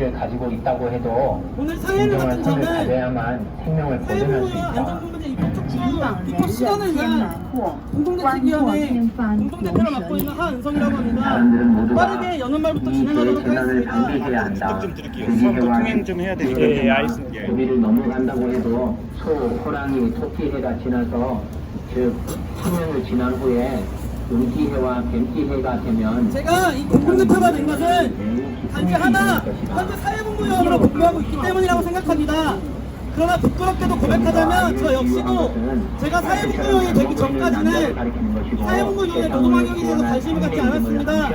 권리를 가지고 있다고 해도 오늘 사회를 진정한 맡은 선을 저는 가져야만 생명을 보존할 수 사회보호와 있다. 안전공무제 입법 시간을 위한 공동대책위원회 공동대표를 맡고 있는 하은성이라고 합니다. 사람들은 모두가 빠르게 여는 말부터 이 진행하도록 재난을 하겠습니다. 방지해야 한다. 수업도 통행 좀 해야 되니까. 예, 알겠습니다. 고비를 넘어간다고 해도 소, 호랑이, 토끼해가 지나서 즉 수명을 지난 후에 은기해와 뱀기해가 되면 제가 이 공동대표가 된 것은 단지 하나 현재 사회복무요원으로 복무하고 있기 때문이라고 생각합니다. 그러나 부끄럽게도 고백하자면 저 역시도 제가 사회복무요원이 되기 전까지는 사회복무요원의 노동환경에 대해서 관심을 갖지 않았습니다.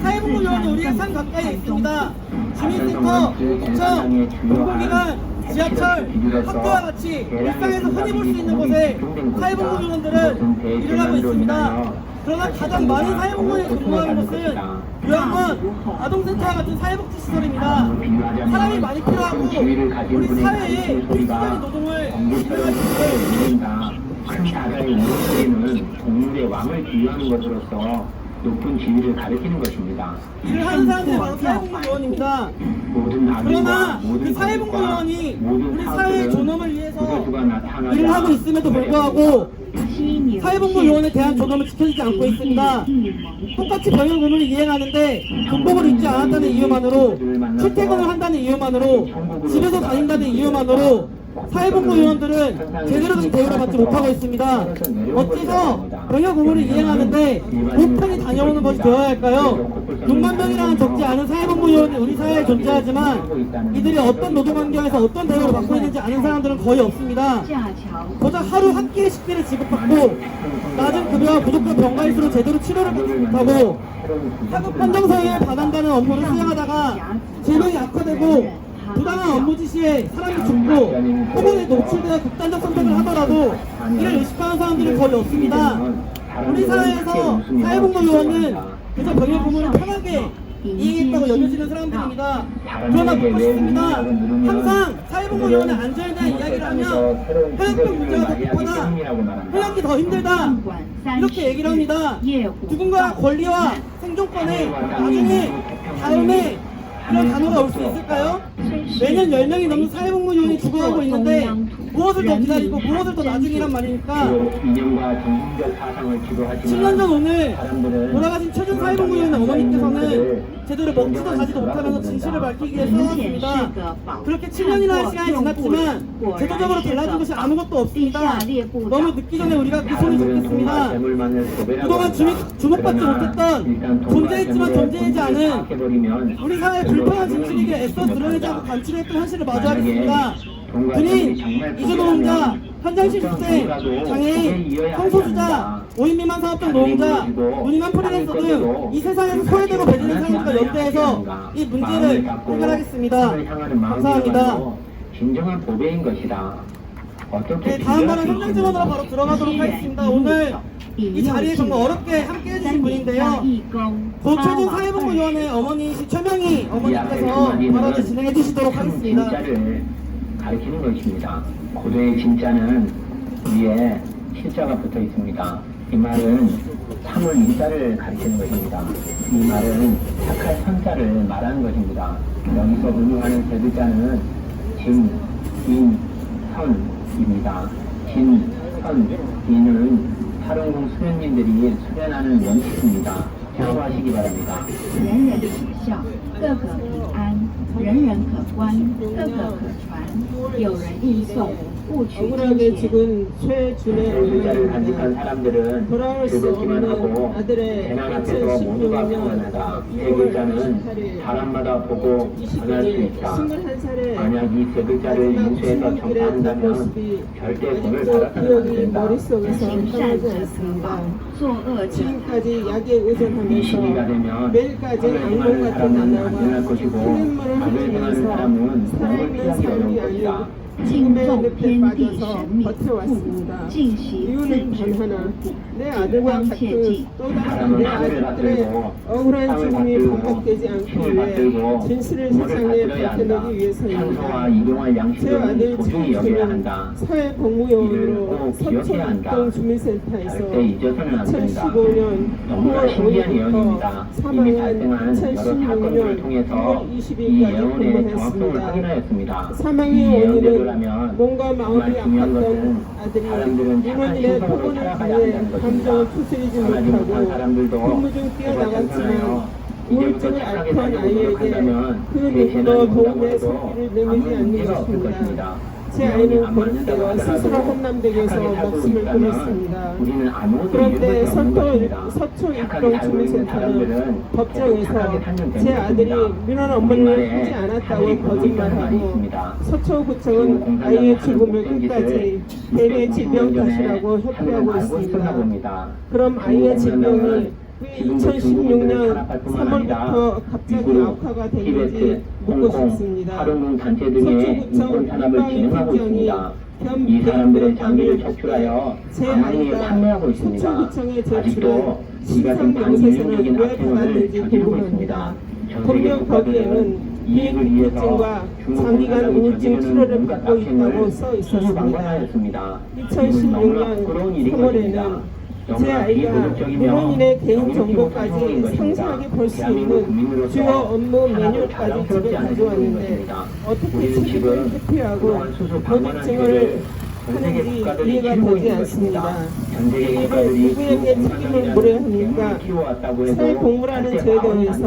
사회복무요원이 우리의 삶 가까이에 있습니다. 주민센터, 구청, 공공기관, 지하철, 학교와 같이 일상에서 흔히 볼 수 있는 곳에 사회복무요원들은 일을 하고 있습니다. 그러나 가장 많은 사회복무에 근무하는 곳은 요양원, 아동센터와 같은 사회복지시설입니다. 사람이 많이 필요하고 우리 사회에 필수적인 노동을 진행할 수 있는 큰 나라의 우선은 동물의 왕을 비유하는 것으로서 높은 지위를 가리키는 것입니다. 일을 하는 사람들이 바로 사회복무요원입니다. 그러나 그 사회복무요원이 우리 사회의 존엄을 위해서 일을 하고 있음에도 불구하고 사회복무요원에 대한 존엄을 지켜지지 않고 있습니다. 똑같이 병역의무를 이행하는데 군복을 입지 않았다는 이유만으로, 출퇴근을 한다는 이유만으로, 집에서 다닌다는 이유만으로 사회복무요원들은 제대로 된 대우를 받지 못하고 있습니다. 어째서 병역의무를 이행하는데 못편히 다녀오는 것이 되어야 할까요? 6만 명이라는 적지 않은 사회복무요원이 우리 사회에 존재하지만 이들이 어떤 노동환경에서 어떤 대우를 받고 있는지 아는 사람들은 거의 없습니다. 고작 하루 한 끼의 식비를 지급받고 낮은 급여와 부족한 병가일수로 제대로 치료를 받지 못하고 하급 판정서에 반한다는 업무를 수행하다가 질병이 악화되고 부당한 업무 지시에 사람이 죽고 혹은 노출되어 극단적 선택을 하더라도 이를 의식하는 사람들이 거의 없습니다. 우리 사회에서 사회복무요원은 그저 병역 의무를 편하게 이행했다고 여겨지는 사람들입니다. 그러나 묻고 싶습니다. 항상 사회복무요원의 안전에 대한 이야기를 하면 혈액병 문제가 더 급하다, 혈액이 더 힘들다 이렇게 얘기를 합니다. 누군가 권리와 생존권에 나중에 다음에 이런 단어가 올 수 있을까요? 매년 10명이 넘는 사회복무요원이 죽어가고 있는데 무엇을 더 기다리고 무엇을 더 나중이란 말입니까? 7년 전 오늘 돌아가신 최준 사회복무요원의 어머니께서는 제대로 먹지도 가지도 못하면서 진실을 밝히기 위해 싸웠습니다. 그렇게 7년이나 시간이 지났지만 제도적으로 달라진 것이 아무것도 없습니다. 너무 늦기 전에 우리가 그 손을 잡겠습니다. 그동안 주목받지 못했던 존재했지만 존재하지 않은 우리 사회의 불편한 진실이길 애써 드러내지 않고 감추려 했던 현실을 마주하겠습니다. 군인, 이주노동자, 현장실습생, 장애인, 성소수자, 5인 미만 사업장 노동자, 무능한 프리랜서 등 이 세상에서 소외되고 배제된 사람들과 연대해서 이 문제를 해결하겠습니다. 감사합니다. 진정한 보배인 것이다. 네, 다음 발은 현장 증언으로 바로 들어가도록 하겠습니다. 오늘 이 자리에 정말 어렵게 함께 해주신 분인데요. 고최준 사회복무요원의 어머니이신 최명희 어머니께서 발언을 진행해 주시도록 하겠습니다. 진짜를 가리키는 것입니다. 고도의 진짜는 위에 실자가 붙어 있습니다. 이 말은 참을 인자를 가리키는 것입니다. 이 말은 착할 선자를 말하는 것입니다. 여기서 의미하는 세 글자는 진, 인, 선입니다. 진, 선, 인은 사령공 수련님들이 수련하는 원칙입니다. 참고하시기 바랍니다. 人人可孝，个个平安，人人可观，个个可传。有人应颂，勿取 억울하게 金钱。 지금 최준의 글자를 간직한 어머니는 사람들은 돌아올 수 즐겁기만 없는 하고 아들의 재난 앞에서 모두가 평안하다. 세 글자는 사람마다 보고 변할 수 있다. 21살에 만약 이 세 글자를 인수해서 전파한다면 절대 돈을 받아서는 안 기억이 된다. 머릿속에서 行善 떠나지 者恒 않습니다. 亡，作恶者 지금까지 약에 20일가 의존하면서 되면 매일까지 악을 악몽 행하는 같은 사람은 나날과 안전할 것이고 틀린 말을 악을 행하는 흘리면서 사람은 몸을 살아있는 피하기 어려울 삶이 것이다. 아닌 敬重天地神明父母，尽习自 이유는 知 단 하나. 不 내 아들과 忘切 같은 记。 또 다른 내 아들들의 억울한 죽음이 반복되지 않기 위해 진실을 세상에 밝혀내기 위해서입니다. 제 아들 최준수는 사회복무요원으로 서초북동 주민센터에서 2015년 9월 5일부터 사망한 2016년 9월 20일까지 근무했습니다. 사망의 원인은 몸과 마음이 아팠던 아들이 민원인의 폭언을 당해 감정을 추스리지 못하고 근무 중 뛰어나갔지만 우울증을 앓던 아이에게 그 누구도 도움의 손길을 내밀지 않는 것입니다. 제 아이는 고립되어 스스로 혼남되어서 목숨을 끊었습니다. 그런데 서초 입동 주민센터는 법정에서 제 아들이 민원 업무를 하지 않았다고 거짓말하고 서초구청은 아이의 죽음을 끝까지 대뇌 질병 탓이라고 회피하고 있습니다. 그럼 아이의 질병이 왜 2016년 3월부터 갑자기 악화가 되는지 묻고 싶습니다. 서초구청 인방위팀장이 겸 대인배 장비를 촉출하여 제 아이가 서초구청에 제출한 신상명세서는 왜 받았는지 궁금합니다. 분명 거기에는 비행우울증과 장기간 우울증 치료를 받고 있다고 써 있었습니다. 2016년 3월에는 제 아이가 민원인의 개인정보까지 상세하게 볼 수 있는 주요 업무 매뉴얼까지 집에 가져왔는데 어떻게 책임을 회피하고 고집증을 하는지 이해가 되지 않습니다. 이 일을 누구에게 책임을 물어야 합니까? 사회복무라는 제도에서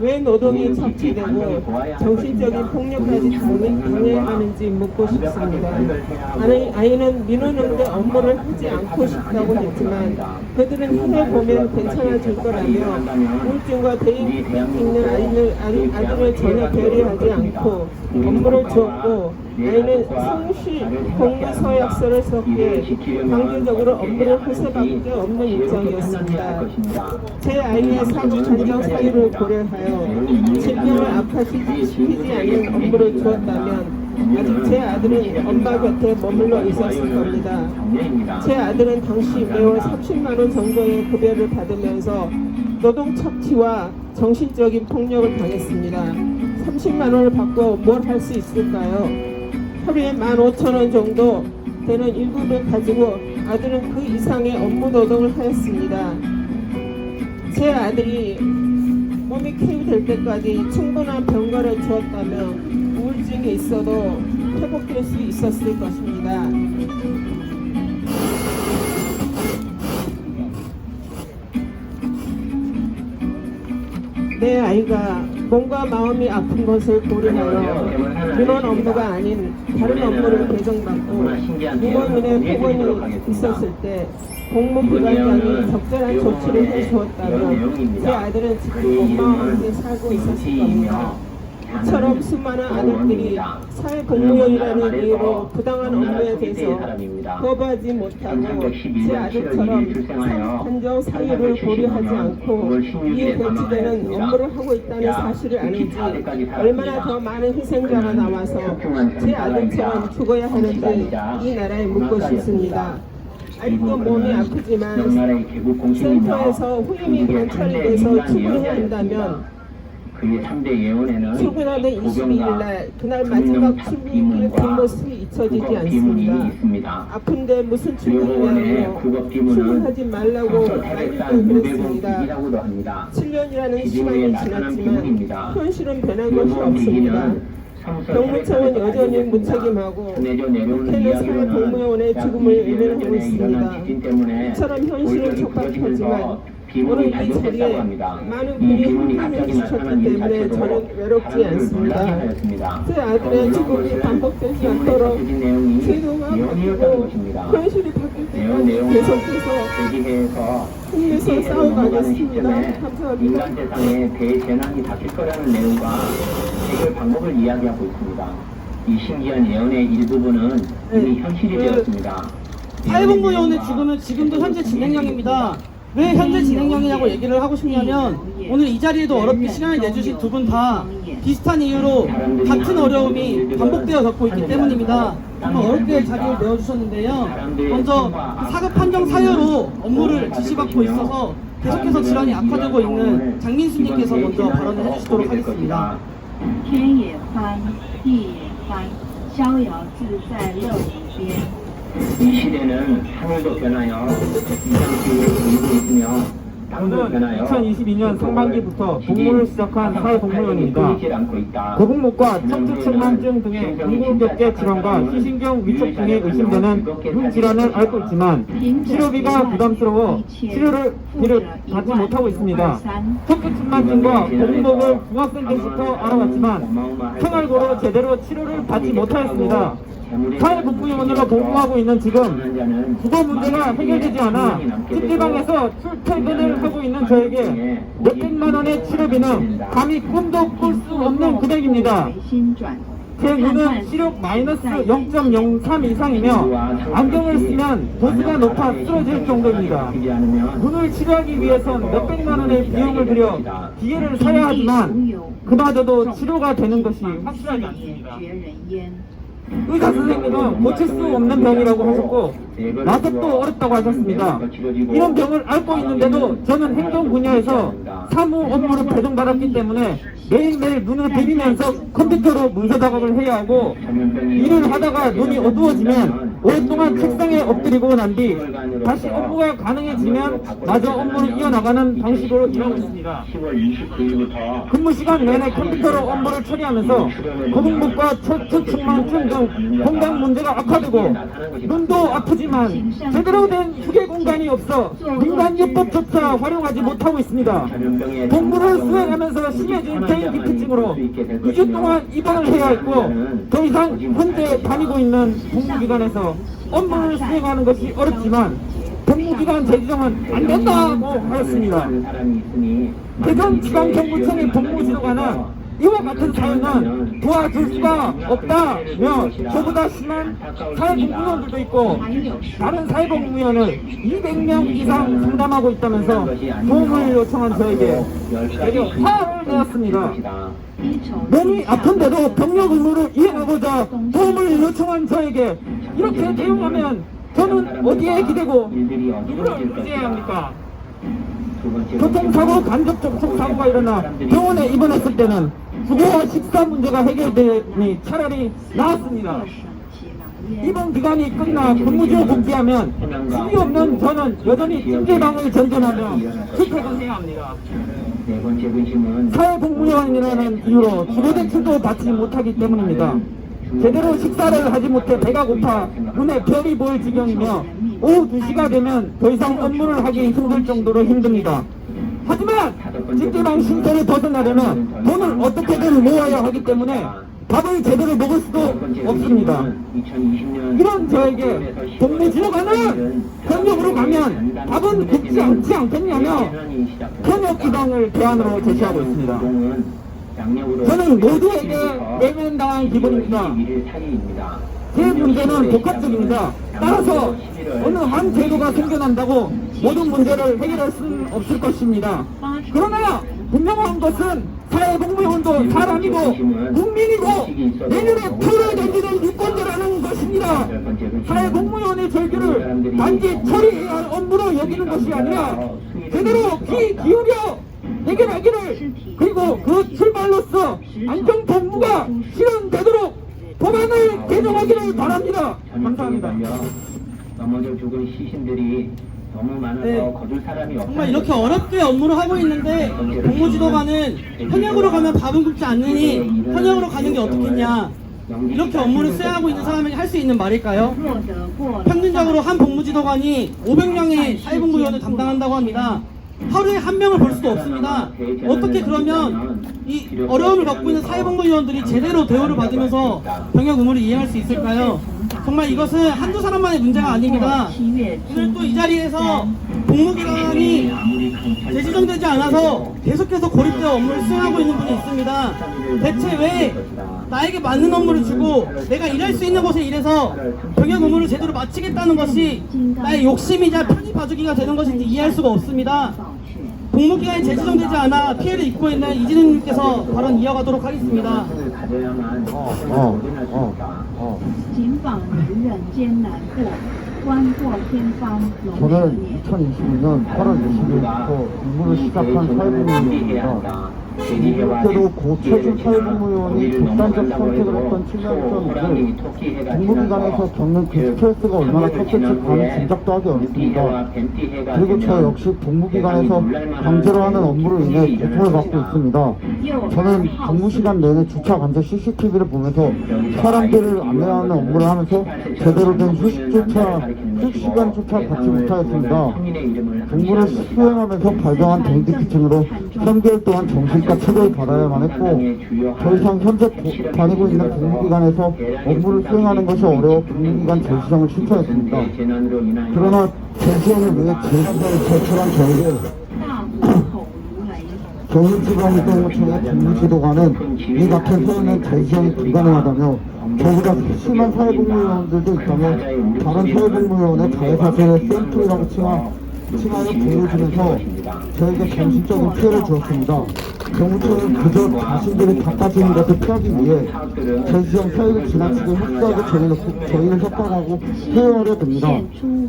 왜 노동이 착취되고 정신적인 폭력까지 당해가는지 묻고 싶습니다. 아이는 민원응대 업무를 하지 않고 싶다고 했지만 그들은 해보면 괜찮아질 거라며 우울증과 대인불이 있는 아들을 전혀 배려하지 않고 업무를 주었고 아이는 성실 공무서약서를 썼기에 강제적으로 업무를 할 수밖에 없는 입장이었습니다. 제 아이의 사고 전정 사유를 고려하여 질병을 악화시키지 않는 업무를 주었다면 아직 제 아들은 엄마 곁에 머물러 있었을 겁니다. 제 아들은 당시 매월 30만 원 정도의 급여를 받으면서 노동 착취와 정신적인 폭력을 당했습니다. 30만 원을 받고 뭘 할 수 있을까요? 하루에 15,000원 정도 되는 일급을 가지고 아들은 그 이상의 업무 노동을 하였습니다. 제 아들이 몸이 쾌유될 때까지 충분한 병가를 주었다면 우울증이 있어도 회복될 수 있었을 것입니다. 내 아이가 몸과 마음이 아픈 것을 고려하여 민원 업무가 아닌 다른 업무를 배정받고 민원인의 폭언이 있었을 때 공무기관장이 적절한 조치를 해주었다면 제 아들은 지금 엄마와 함께 살고 있었을 겁니다. 이처럼 수많은 아들들이 사회복무원이라는 이유로 부당한 업무에 대해서 거부하지 못하고 제 아들처럼 한정 사유를 고려하지 않고 이에 배치되는 업무를 하고 있다는 사실을 아는지 얼마나 더 많은 희생자가 나와서 제 아들처럼 죽어야 하는지 이 나라에 묻고 싶습니다. 아직도 몸이 아프지만 센터에서 후임이 관찰이 돼서 출근해야 한다면 그의 3대 예언에는 출근하는 22일 날 그날 마지막 출근길 뒷모습이 잊혀지지 않습니다. 아픈데 무슨 출근이냐며 출근하지 말라고 말리고 그랬습니다. 7년이라는 시간이 지났지만 현실은 변한 것이 없습니다. 경무청은 여전히 무책임하고 국회는 사회복무요원의 죽음을 외면하고 있습니다. 이처럼 현실은 촉박하지만 오늘 이 자리에 많은 분이 힘을 주셨기 때문에 저는 외롭지 않습니다. 제 아들의 죽음이 반복되지 않도록 제도가 바뀌고 현실이 바뀔 때까지 계속해서 힘내서 싸워가겠습니다. 감사합니다. 인간 세상에 대재난이 닥칠 거라는 내용과 해결 방법을 이야기하고 있습니다. 이 신기한 예언의 일부분은 이미 현실이 되었습니다. 사회복무요원의 죽음은 지금도 현재 진행형입니다. 왜 현재 진행형이냐고 얘기를 하고 싶냐면 오늘 이 자리에도 어렵게 시간을 내주신 두 분 다 비슷한 이유로 같은 어려움이 반복되어 겪고 있기 때문입니다. 정말 어렵게 자리를 내어주셨는데요. 먼저 그 사급 판정 사유로 업무를 지시받고 있어서 계속해서 질환이 악화되고 있는 장민수님께서 먼저 발언을 해주시도록 하겠습니다. 天也宽，地也宽，逍遥自在乐无边。 이 시대는 하늘도 변하여 이상기후를 보이고 있으며 땅도 변하여 2022년 상반기부터 복무를 시작한 사회복무원입니다. 보이질 않고 있다. 거북목과 척추측만증 등의 인공격계 질환과 시신경 위축 등의 의심되는 눈질환을 앓고 있지만 치료비가 부담스러워 치료를 받지 못하고 있습니다. 척추측만증과 거북목을 중학생 때부터 알아봤지만 생활고로 제대로 치료를 받지 못하였습니다. 사회복무원으로 복무하고 있는 지금 주거 문제가 해결되지 않아 찜질방에서 출퇴근을 하고 있는 저에게 몇백만 원의 치료비는 감히 꿈도 꿀 수 없는 금액입니다. 心转， 제 눈은 시력 마이너스 0.03 이상이며 안경을 쓰면 도수가 높아 쓰러질 정도입니다. 눈을 치료하기 위해선 몇백만 원의 비용을 들여 기계를 사야 하지만 그마저도 치료가 되는 것이 확실하지 也 않습니다. 绝人焉。 의사 선생님은 고칠 수 없는 병이라고 하셨고 나색도 어렵다고 하셨습니다. 이런 병을 앓고 있는데도 저는 행정 분야에서 사무 업무를 배정받았기 때문에 매일매일 눈을 비비면서 컴퓨터로 문서 작업을 해야 하고 일을 하다가 눈이 어두워지면 오랫동안 책상에 엎드리고 난 뒤 다시 업무가 가능해지면 마저 업무를 이어나가는 방식으로 일하고 있습니다. 10월 29일부터 근무 시간 내내 컴퓨터로 업무를 처리하면서 거북목과 척추측만증 등 건강 문제가 악화되고 눈도 아프지만 제대로 된 휴게 공간이 없어 민간요법조차 활용하지 못하고 있습니다. 복무를 수행하면서 심해진 개인 기피증으로 2주 동안 입원을 해야 했고 더 이상 현재 다니고 있는 복무기관에서 업무를 수행하는 것이 어렵지만 복무기관 재지정은 안 된다고 하였습니다. 대전 지방정부청의 복무지도관은 이와 같은 사연은 도와줄 수가 없다며 저보다 심한 사회복무원들도 있고 다른 사회복무원을 200명 이상 상담하고 있다면서 도움을 요청한 저에게 되게 화를 내었습니다. 몸이 아픈데도 병력 의무를 이행하고자 도움을 요청한 저에게 이렇게 대응하면 저는 어디에 기대고 누구를 의지해야 합니까? 교통사고, 간접 접촉 사고가 일어나 병원에 입원했을 때는 주거와 식사 문제가 해결되니 차라리 나았습니다. 입원 기간이 끝나 근무지로 복귀하면 수이 없는 저는 여전히 찜질방을 전전하며 출퇴근해야 합니다. 네 번째 근심은 사회복무원이라는 이유로 주거대출도 받지 못하기 때문입니다. 제대로 식사를 하지 못해 배가 고파 눈에 별이 보일 지경이며 오후 2시가 되면 더 이상 업무를 하기 힘들 정도로 힘듭니다. 하지만 찜질방 신세를 벗어나려면 돈을 어떻게든 모아야 하기 때문에 밥을 제대로 먹을 수도 없습니다. 이런 저에게 복무지도관은 현역으로 가면 밥은 굶지 않지 않겠냐며 현역 이방을 대안으로 제시하고 있습니다. 저는 모두에게 외면당한 기분입니다. 제 문제는 복합적입니다. 따라서 어느 한 제도가 생겨난다고 모든 문제를 해결할 수는 없을 것입니다. 그러나 분명한 것은 사회복무원도 사람이고 국민이고 내년에 표를 던지는 유권자라는 것입니다. 사회복무원의 절규를 단지 처리해야 할 업무로 여기는 것이 아니라 제대로 귀 기울여 해결하기를 그리고 그 출발로서 안정복무가 실현되도록 법안을 개정하기를 바랍니다. 감사합니다. 넘어져 죽은 시신들이 너무 많아서 네. 거둘 사람이 없다. 정말 이렇게 어렵게 업무를 하고 있는데 복무지도관은 현역으로 가면 밥은 굶지 않느니 현역으로 가는 게 어떻겠냐, 이렇게 업무를 수행하고 있는 사람에게 할 수 있는 말일까요? 获得过 평균적으로 한 복무지도관이 500명의 사회복무위원을 담당한다고 합니다. 하루에 한 명을 볼 수도 없습니다. 어떻게 그러면 이 어려움을 겪고 있는 사회복무위원들이 제대로 대우를 받으면서 병역 의무를 이행할 수 있을까요? 정말 이것은 한두 사람만의 문제가 아닙니다. 7月 오늘 또 이 자리에서 복무기간이 재지정되지 않아서 계속해서 고립되어 업무를 수행하고 있는 분이 있습니다. 대체 왜 나에게 맞는 업무를 주고 내가 일할 수 있는 곳에 일해서 병역 의무를 제대로 마치겠다는 것이 나의 욕심이자 편의 봐주기가 되는 것인지 이해할 수가 없습니다. 복무기간이 재지정되지 않아 피해를 입고 있는 이진우님께서 발언 이어가도록 하겠습니다. 가져야만 확인할 수 있다. 警访人人艰难过，观过天方龙 저는 年。 2022년 8월 20일부터 임무를 시작한 사회복무요원입니다. 실제로 고 최준 사회복무요원이 극단적 선택을 했던 7년 전이고 복무기간에서 겪는 그 스트레스가 얼마나 컸을지 감히 짐작도 하기 어렵습니다. 그리고 저 역시 복무기간에서 강제로 하는 업무로 인해 고통을 받고 있습니다. 저는 복무시간 내내 주차 관제 CCTV를 보면서 사람들을 안내하는 업무를 하면서 제대로 된 휴식시간조차 받지 못하였습니다. 복무를 수행하면서 발병한 dengue-기증으로 3개월 동안 정신과 치료를 받아야만 했고 더 이상 현재 다니고 있는 복무기관에서 업무를 수행하는 것이 어려워 복무기관 재지정을 신청했습니다. 그러나 재지정을 위해 재지정을 제출한 저에게 大火吼如雷， 경기지방이동구청의 복무지도관은 이 같은 사회는 재지정이 불가능하다며 저보다 심한 사회복무요원들도 있다며 다른 사회복무요원의 자해사실을 샘플이라고 칭하여 보여주면서 저에게 정신적인 피해를 주었습니다. 경무처는 그저 자신들이 바빠지는 것을 피하기 위해 재지정 사유를 지나치게 흡수하고 저희를 협박하고 해요하려 듭니다.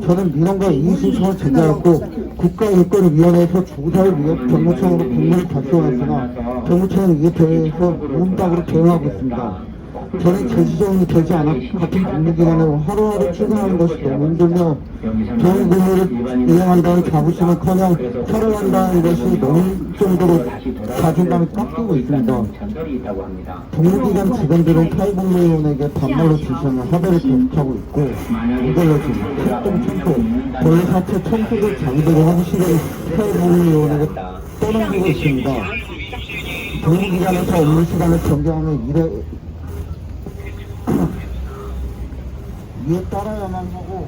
저는 민원과 이의신청을 제기하였고 국가일거리위원회에서 조사를 위해 경무청으로 공문을 발송했으나 경무청은 이에 대해서 무응답으로 대응하고 있습니다. 저는 재지정이 되지 않아 같은 복무기간에 하루하루 출근하는 것이 너무 힘들며 좋은 근무를 이행한다는 자부심은커녕 살아간다는 것이 너무 정도로 자존감이 깎이고 있습니다. 복무기간 직원들은 사회복무요원에게 반말로 지시하는 하대를 계속하고 있고 무더러짐, 협동 청소, 벌레 사체 청소를 장비로 하기 싫은 사회복무요원에게 떠넘기고 있습니다. 복무기간에서 업무 시간을 변경하면 이에 따라야만 하고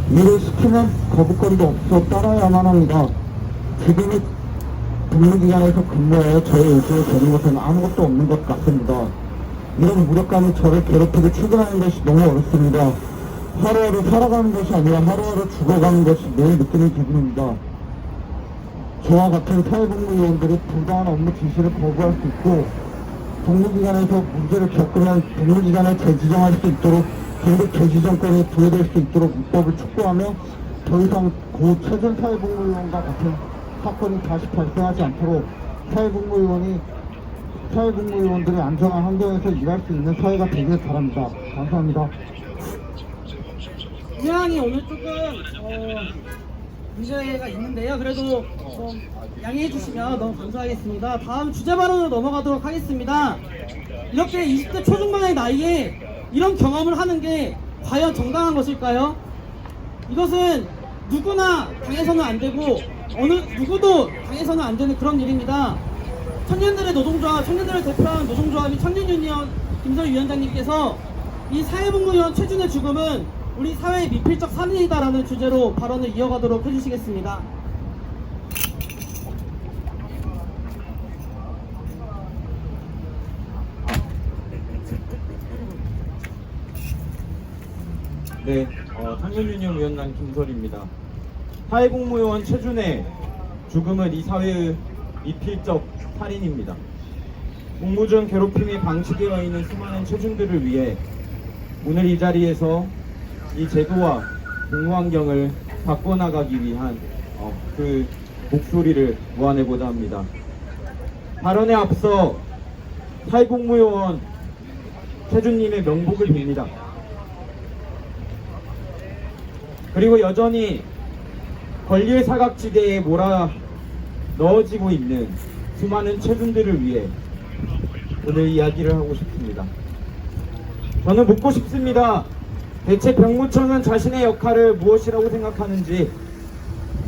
일을 시키면 거부거리가 없어 따라야만 합니다. 지금이 복무기간에서 근무하여 저의 의지에 되는 것은 아무것도 없는 것 같습니다. 이런 무력감이 저를 괴롭히고 출근하는 것이 너무 어렵습니다. 하루하루 살아가는 것이 아니라 하루하루 죽어가는 것이 매일 느끼는 기분입니다. 저와 같은 사회복무요원들이 부당한 업무 지시를 거부할 수 있고 복무기간에서 문제를 겪으면 복무기간을 재지정할 수 있도록 긴급 재지정권이 부여될 수 있도록 입법을 촉구하며 더 이상 고 최전 사회복무요원과 같은 사건이 다시 발생하지 않도록 사회복무요원들이 안전한 환경에서 일할 수 있는 사회가 되길 바랍니다. 감사합니다. 분량이 오늘 조금 문제가 있는데요. 그래도 좀 양해해 주시면 너무 감사하겠습니다. 다음 주제 발언으로 넘어가도록 하겠습니다. 이렇게 20대 초중반의 나이에 이런 경험을 하는 게 과연 정당한 것일까요? 이것은 누구나 당해서는 안 되고 어느 누구도 당해서는 안 되는 그런 일입니다. 청년들의 노동조합, 청년들을 대표하는 노동조합이 청년유니언 김서희 위원장님께서 이 사회복무요원 최준의 죽음은 우리 사회의 미필적 살인이다라는 주제로 발언을 이어가도록 해주시겠습니다. 네, 청년유니언 위원장 김설입니다. 사회복무요원 최준의 죽음은 이 사회의 미필적 살인입니다. 복무 중 괴롭힘이 방치되어 있는 수많은 최준들을 위해 오늘 이 자리에서 이 제도와 복무 환경을 바꿔나가기 위한 그 목소리를 모아내고자 합니다. 발언에 앞서 사회복무요원 최준님의 명복을 빕니다. 그리고 여전히 권리의 사각지대에 몰아 넣어지고 있는 수많은 최준들을 위해 오늘 이야기를 하고 싶습니다. 저는 묻고 싶습니다. 대체 병무청은 자신의 역할을 무엇이라고 생각하는지,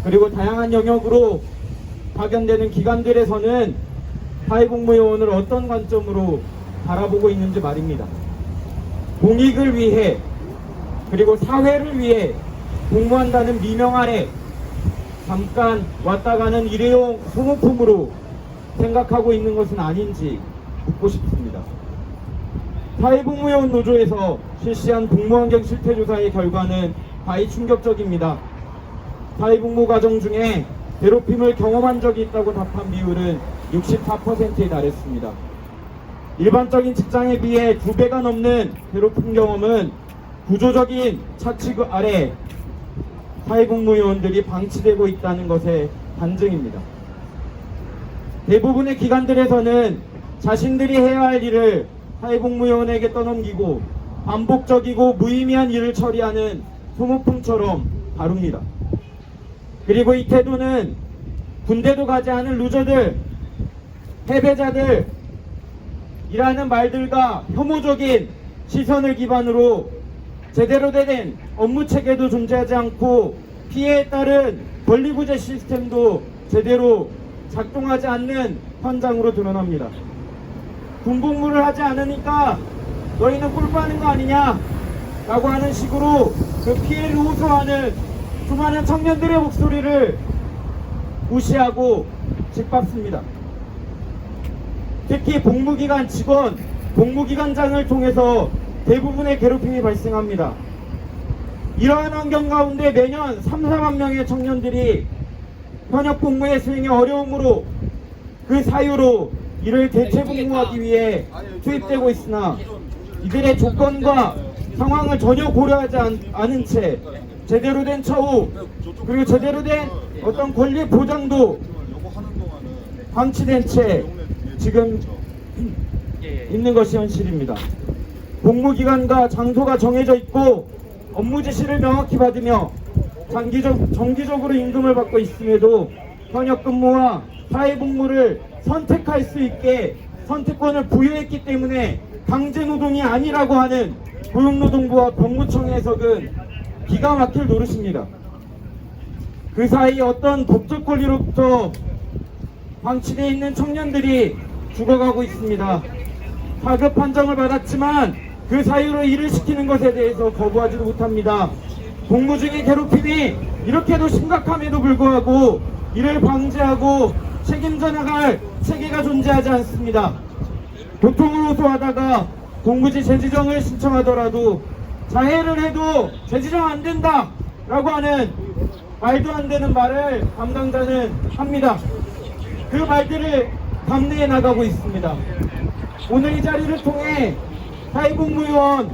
그리고 다양한 영역으로 파견되는 기관들에서는 사회복무요원을 어떤 관점으로 바라보고 있는지 말입니다. 공익을 위해 그리고 사회를 위해 복무한다는 미명 아래 잠깐 왔다 가는 일회용 소모품으로 생각하고 있는 것은 아닌지 묻고 싶습니다. 사회복무요원 노조에서 실시한 복무환경 실태조사의 결과는 다이 충격적입니다. 사회복무 과정 중에 괴롭힘을 경험한 적이 있다고 답한 비율은 64%에 달했습니다. 일반적인 직장에 비해 2배가 넘는 괴롭힘 경험은 구조적인 차치구 아래 사회복무요원들이 방치되고 있다는 것의 반증입니다. 대부분의 기관들에서는 자신들이 해야 할 일을 사회복무요원에게 떠넘기고 반복적이고 무의미한 일을 처리하는 소모품처럼 다룹니다. 그리고 이 태도는 군대도 가지 않은 루저들, 패배자들 이라는 말들과 혐오적인 시선을 기반으로 제대로 된 업무 체계도 존재하지 않고 피해에 따른 권리구제 시스템도 제대로 작동하지 않는 현장으로 드러납니다. 군복무를 하지 않으니까 너희는 꿀빠는 거 아니냐 라고 하는 식으로 그 피해를 호소하는 수많은 청년들의 목소리를 무시하고 짓밟습니다. 특히 복무기간 직원, 복무기간장을 통해서 대부분의 괴롭힘이 발생합니다. 이러한 환경 가운데 매년 3-4만 명의 청년들이 현역 복무의 수행에 어려움으로 그 사유로 이를 대체 복무하기 위해 투입되고 있으나 이들의 조건과 상황을 전혀 고려하지 않은 채 제대로 된 처우 그리고 제대로 된 어떤 권리 보장도 방치된 채 지금 있는 것이 현실입니다. 복무기간과 장소가 정해져 있고 업무 지시를 명확히 받으며 정기적으로 임금을 받고 있음에도 현역 근무와 사회복무를 선택할 수 있게 선택권을 부여했기 때문에 강제노동이 아니라고 하는 고용노동부와 법무청의 해석은 기가 막힐 노릇입니다. 그 사이 어떤 법적 권리로부터 방치되어 있는 청년들이 죽어가고 있습니다. 하급 판정을 받았지만 그 사유로 일을 시키는 것에 대해서 거부하지도 못합니다. 복무 중의 괴롭힘이 이렇게도 심각함에도 불구하고 이를 방지하고 책임져 나갈 체계가 존재하지 않습니다. 고통을 호소하다가 공무지 재지정을 신청하더라도 자해를 해도 재지정 안 된다 라고 하는 말도 안 되는 말을 담당자는 합니다. 그 말들을 감내해 나가고 있습니다. 오늘 이 자리를 통해 사회복무요원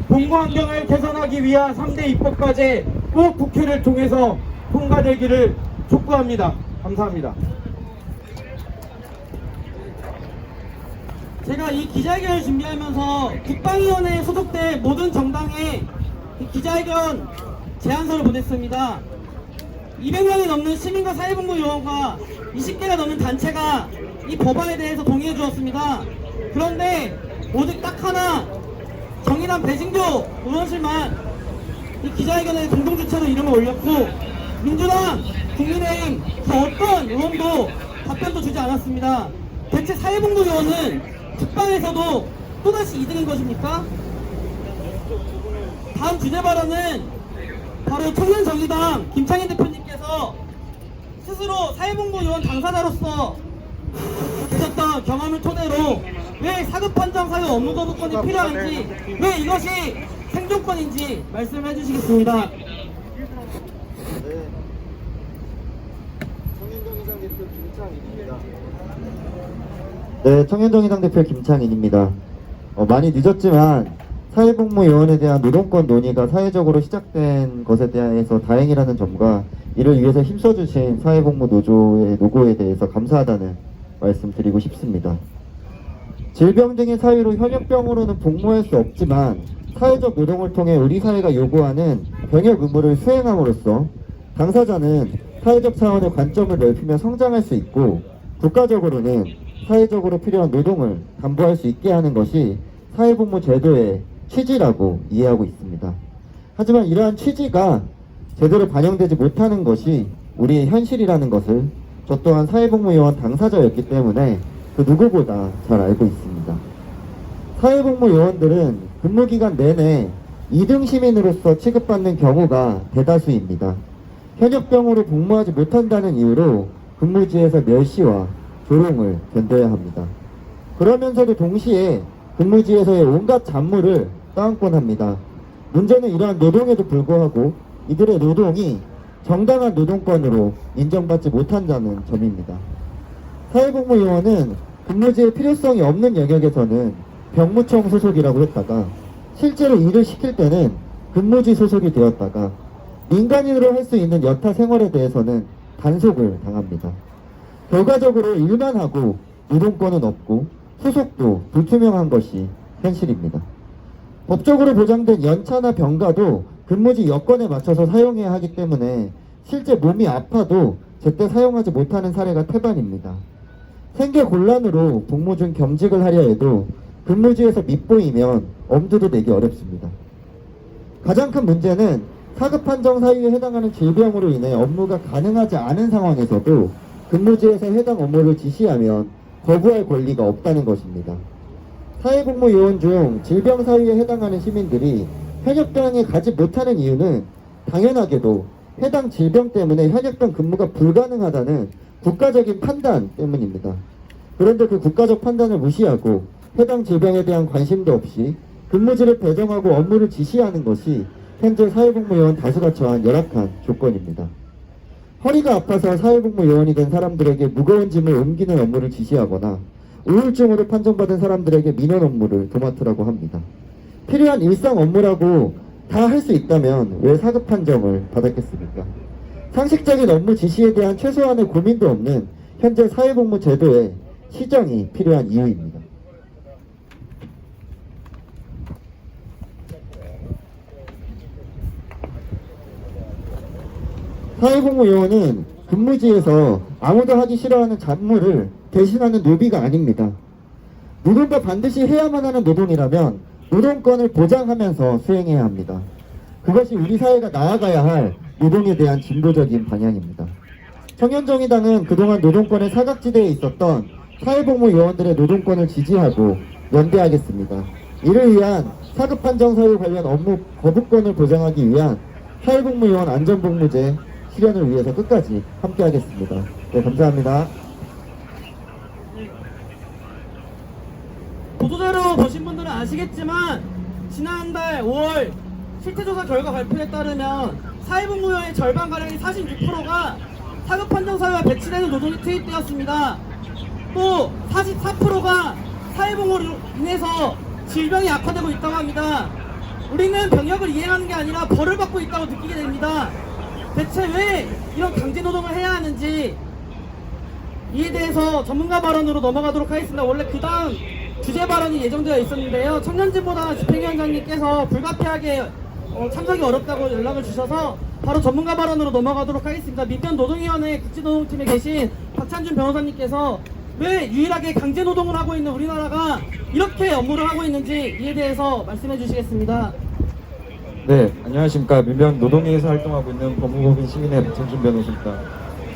복무환경을 개선하기 위한 3대 입법과제 꼭 국회를 통해서 통과되기를 촉구합니다. 감사합니다. 제가 이 기자회견을 준비하면서 국방위원회에 소속된 모든 정당에 기자회견 제안서를 보냈습니다. 200명이 넘는 시민과 사회복무요원과 20개가 넘는 단체가 이 법안에 대해서 동의해 주었습니다. 그런데 오직 딱 하나 정의당 배진교 의원실만 이 기자회견에 공동주체로 이름을 올렸고 민주당, 국민의힘 그 어떤 의원도 답변도 주지 않았습니다. 대체 사회복무요원은 특방에서도 또다시 2등인 것입니까? 다음 주제 발언은 바로 청년정의당 김창인 대표님께서 스스로 사회복무요원 당사자로서 있었던 경험을 토대로 왜 사급판정 사유 업무거부권이 필요한지 왜 이것이 생존권인지 말씀을 해주시겠습니다. 네, 청년정의당 대표 김창인입니다. 많이 늦었지만 사회복무요원에 대한 노동권 논의가 사회적으로 시작된 것에 대해서 다행이라는 점과 이를 위해서 힘써주신 사회복무노조의 노고에 대해서 감사하다는 말씀 드리고 싶습니다. 질병 등의 사유로 현역병으로는 복무할 수 없지만 사회적 노동을 통해 우리 사회가 요구하는 병역 의무를 수행함으로써 당사자는 사회적 차원의 관점을 넓히며 성장할 수 있고 국가적으로는 사회적으로 필요한 노동을 담보할 수 있게 하는 것이 사회복무 제도의 취지라고 이해하고 있습니다. 하지만 이러한 취지가 제대로 반영되지 못하는 것이 우리의 현실이라는 것을 저 또한 사회복무요원 당사자였기 때문에 그 누구보다 잘 알고 있습니다. 사회복무요원들은 근무기간 내내 2등 시민으로서 취급받는 경우가 대다수입니다. 현역병으로 복무하지 못한다는 이유로 근무지에서 멸시와 조롱을 견뎌야 합니다. 그러면서도 동시에 근무지에서의 온갖 잡무를 떠안곤 합니다. 문제는 이러한 노동에도 불구하고 이들의 노동이 정당한 노동권으로 인정받지 못한다는 점입니다. 사회복무요원은 근무지의 필요성이 없는 영역에서는 병무청 소속이라고 했다가 실제로 일을 시킬 때는 근무지 소속이 되었다가 민간인으로 할 수 있는 여타 생활에 대해서는 단속을 당합니다. 결과적으로 일만 하고 노동권은 없고 소속도 불투명한 것이 현실입니다. 법적으로 보장된 연차나 병가도 근무지 여건에 맞춰서 사용해야 하기 때문에 실제 몸이 아파도 제때 사용하지 못하는 사례가 태반입니다. 생계곤란으로 복무 중 겸직을 하려 해도 근무지에서 밉보이면 엄두도 내기 어렵습니다. 가장 큰 문제는 사급 판정 사유에 해당하는 질병으로 인해 업무가 가능하지 않은 상황에서도 근무지에서 해당 업무를 지시하면 거부할 권리가 없다는 것입니다. 사회복무요원 중 질병 사유에 해당하는 시민들이 현역병에 가지 못하는 이유는 당연하게도 해당 질병 때문에 현역병 근무가 불가능하다는 국가적인 판단 때문입니다. 그런데 그 국가적 판단을 무시하고 해당 질병에 대한 관심도 없이 근무지를 배정하고 업무를 지시하는 것이 현재 사회복무요원 다수가 처한 열악한 조건입니다. 허리가 아파서 사회복무요원이 된 사람들에게 무거운 짐을 옮기는 업무를 지시하거나 우울증으로 판정받은 사람들에게 민원 업무를 도맡으라고 합니다. 필요한 일상 업무라고 다 할 수 있다면 왜 사급 판정을 받았겠습니까? 상식적인 업무 지시에 대한 최소한의 고민도 없는 현재 사회복무 제도의 시정이 필요한 이유입니다. 사회복무요원은 근무지에서 아무도 하기 싫어하는 잡무를 대신하는 노비가 아닙니다. 누군가 반드시 해야만 하는 노동이라면 노동권을 보장하면서 수행해야 합니다. 그것이 우리 사회가 나아가야 할 노동에 대한 진보적인 방향입니다. 청년정의당은 그동안 노동권의 사각지대에 있었던 사회복무요원들의 노동권을 지지하고 연대하겠습니다. 이를 위한 사급판정 사유 관련 업무 거부권을 보장하기 위한 사회복무요원 안전복무제 실현을 위해서 끝까지 함께하겠습니다. 네, 감사합니다. 보도자료 보신 분들은 아시겠지만 지난달 5월 실태조사 결과 발표에 따르면 사회복무요원의 절반가량인 46%가 사급판정 사유와 배치되는 노동이 투입되었습니다. 또 44%가 사회복무로 인해서 질병이 악화되고 있다고 합니다. 우리는 병역을 이행하는 게 아니라 벌을 받고 있다고 느끼게 됩니다. 대체 왜 이런 강제노동을 해야 하는지 이에 대해서 전문가 발언으로 넘어가도록 하겠습니다. 원래 그 다음 주제 발언이 예정되어 있었는데요. 청년진보당 집행위원장님께서 불가피하게 참석이 어렵다고 연락을 주셔서 바로 전문가 발언으로 넘어가도록 하겠습니다. 민변노동위원회 국제노동팀에 계신 박찬준 변호사님께서 왜 유일하게 강제노동을 하고 있는 우리나라가 이렇게 업무를 하고 있는지 이에 대해서 말씀해 주시겠습니다. 네, 안녕하십니까. 민변노동위에서 활동하고 있는 법무법인 시민의 박찬준 변호사입니다.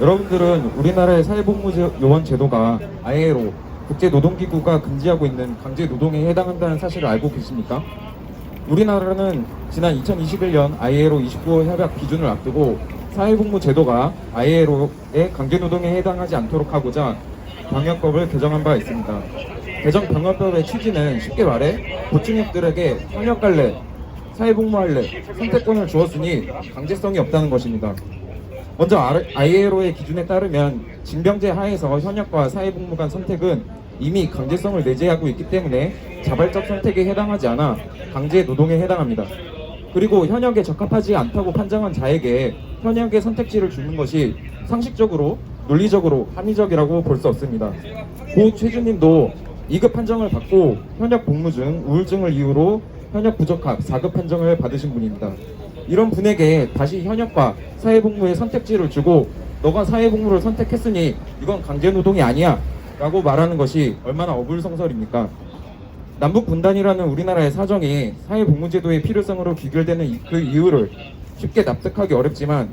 여러분들은 우리나라의 사회복무요원 제도가 ILO 국제노동기구가 금지하고 있는 강제노동에 해당한다는 사실을 알고 계십니까? 우리나라는 지난 2021년 ILO 29호 협약 기준을 앞두고 사회복무 제도가 ILO의 강제노동에 해당하지 않도록 하고자 병역법을 개정한 바 있습니다. 개정 병역법의 취지는 쉽게 말해 고충역들에게 현역갈래, 사회복무할래 선택권을 주었으니 강제성이 없다는 것입니다. 먼저 ILO의 기준에 따르면 징병제 하에서 현역과 사회복무 간 선택은 이미 강제성을 내재하고 있기 때문에 자발적 선택에 해당하지 않아 강제 노동에 해당합니다. 그리고 현역에 적합하지 않다고 판정한 자에게 현역의 선택지를 주는 것이 상식적으로, 논리적으로 합리적이라고 볼 수 없습니다. 고 최주님도 2급 판정을 받고 현역 복무 중 우울증을 이유로 현역 부적합 4급 판정을 받으신 분입니다. 이런 분에게 다시 현역과 사회복무의 선택지를 주고 너가 사회복무를 선택했으니 이건 강제노동이 아니야 라고 말하는 것이 얼마나 어불성설입니까? 남북분단이라는 우리나라의 사정이 사회복무제도의 필요성으로 귀결되는 그 이유를 쉽게 납득하기 어렵지만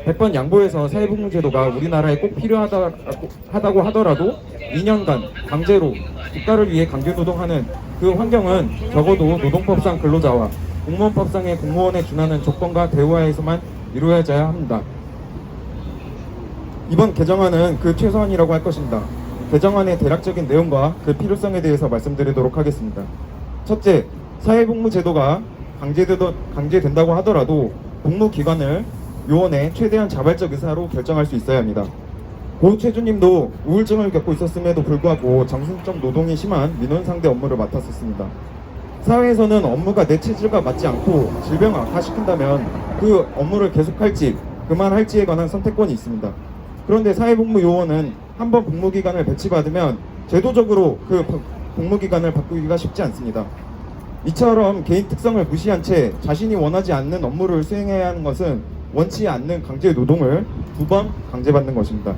100번 양보해서 사회복무제도가 우리나라에 꼭 필요하다고 하더라도 2년간 강제로 국가를 위해 강제노동하는 그 환경은 적어도 노동법상 근로자와 공무원법상의 공무원에 준하는 조건과 대우하에서만 이루어져야 합니다. 이번 개정안은 그 최소한이라고 할 것입니다. 개정안의 대략적인 내용과 그 필요성에 대해서 말씀드리도록 하겠습니다. 첫째, 사회복무제도가 강제된다고 하더라도 복무기간을 요원의 최대한 자발적 의사로 결정할 수 있어야 합니다. 고 최주님도 우울증을 겪고 있었음에도 불구하고 정신적 노동이 심한 민원 상대 업무를 맡았었습니다. 사회에서는 업무가 내 체질과 맞지 않고 질병을 악화시킨다면 그 업무를 계속할지 그만할지에 관한 선택권이 있습니다. 그런데 사회복무요원은 한번 복무기간을 배치받으면 제도적으로 그 복무기간을 바꾸기가 쉽지 않습니다. 이처럼 개인 특성을 무시한 채 자신이 원하지 않는 업무를 수행해야 하는 것은 원치 않는 강제 노동을 2번 강제받는 것입니다.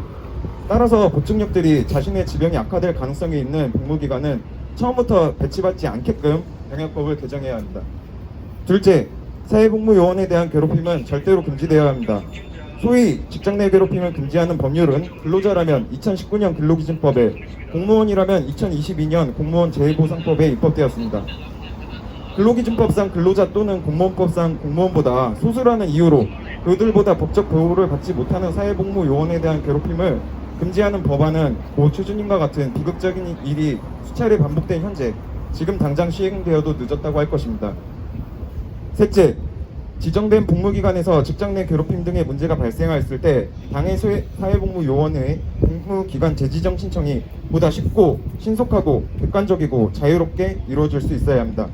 따라서 보충력들이 자신의 질병이 악화될 가능성이 있는 복무기간은 처음부터 배치받지 않게끔 병역법을 개정해야 합니다. 둘째, 사회복무요원에 대한 괴롭힘은 절대로 금지되어야 합니다. 소위 직장 내 괴롭힘을 금지하는 법률은 근로자라면 2019년 근로기준법에, 공무원이라면 2022년 공무원 재해보상법에 입법되었습니다. 근로기준법상 근로자 또는 공무원법상 공무원보다 소수라는 이유로 그들보다 법적 보호를 받지 못하는 사회복무요원에 대한 괴롭힘을 금지하는 법안은 고 최주님과 같은 비극적인 일이 수차례 반복된 현재 지금 당장 시행되어도 늦었다고 할 것입니다. 셋째, 지정된 복무기간에서 직장 내 괴롭힘 등의 문제가 발생하였을 때 당해 사회복무요원의 복무기간 재지정 신청이 보다 쉽고 신속하고 객관적이고 자유롭게 이루어질 수 있어야 합니다.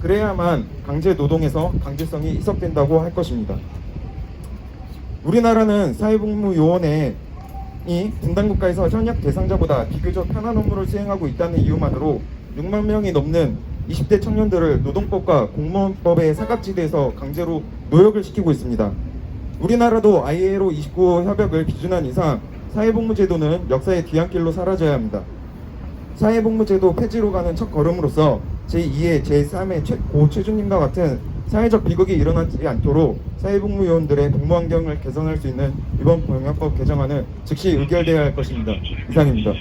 그래야만 강제 노동에서 강제성이 희석된다고 할 것입니다. 우리나라는 사회복무요원이 분단국가에서 현역 대상자보다 비교적 편한 업무를 수행하고 있다는 이유만으로 6만 명이 넘는 20대 청년들을 노동법과 공무원법의 사각지대에서 강제로 노역을 시키고 있습니다. 우리나라도 ILO 29호 협약을 기준한 이상 사회복무제도는 역사의 뒤안길로 사라져야 합니다. 사회복무제도 폐지로 가는 첫 걸음으로서 제2의 제3의 고 최주님과 같은 사회적 비극이 일어나지 않도록 사회복무요원들의 복무환경을 개선할 수 있는 이번 병역법 개정안은 즉시 의결되어야 할 것입니다. 이상입니다.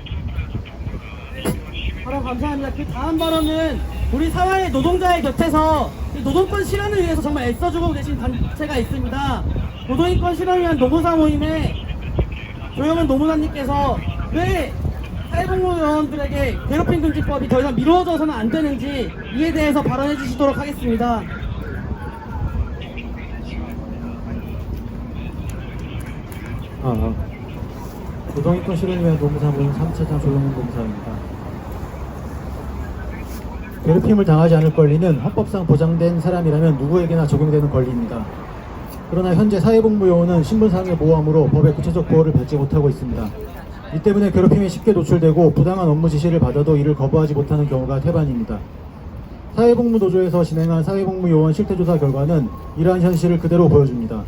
바로 감사합니다. 그 다음 발언은 우리 사회 노동자의 곁에서 이 노동권 실현을 위해서 정말 애써주고 계신 단체가 있습니다. 노동인권 실현을 위한 노무사 모임의 조영은 노무사님께서 왜 사회복무요원들에게 괴롭힘 금지법이 더 이상 미루어져서는 안 되는지 이에 대해서 발언해 주시도록 하겠습니다. 노동인권 실현을 위한 노무사 모임 3차장 조영훈 노무사입니다. 괴롭힘을 당하지 않을 권리는 헌법상 보장된 사람이라면 누구에게나 적용되는 권리입니다. 그러나 현재 사회복무요원은 신분상의 모함으로 법의 구체적 보호를 받지 못하고 있습니다. 이 때문에 괴롭힘에 쉽게 노출되고 부당한 업무 지시를 받아도 이를 거부하지 못하는 경우가 태반입니다. 사회복무노조에서 진행한 사회복무요원 실태조사 결과는 이러한 현실을 그대로 보여줍니다.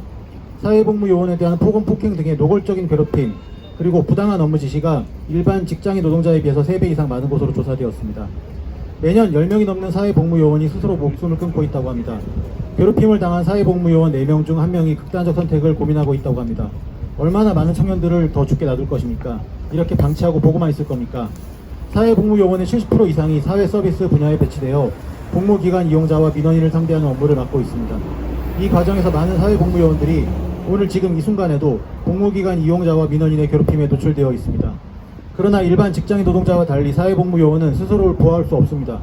사회복무요원에 대한 폭언, 폭행 등의 노골적인 괴롭힘, 그리고 부당한 업무 지시가 일반 직장인 노동자에 비해서 3배 이상 많은 것으로 조사되었습니다. 매년 10명이 넘는 사회복무요원이 스스로 목숨을 끊고 있다고 합니다. 괴롭힘을 당한 사회복무요원 4명 중 1명이 극단적 선택을 고민하고 있다고 합니다. 얼마나 많은 청년들을 더 죽게 놔둘 것입니까? 이렇게 방치하고 보고만 있을 겁니까? 사회복무요원의 70% 이상이 사회서비스 분야에 배치되어 복무기간 이용자와 민원인을 상대하는 업무를 맡고 있습니다. 이 과정에서 많은 사회복무요원들이 오늘 지금 이 순간에도 복무기간 이용자와 민원인의 괴롭힘에 노출되어 있습니다. 그러나 일반 직장인 노동자와 달리 사회복무요원은 스스로를 보호할 수 없습니다.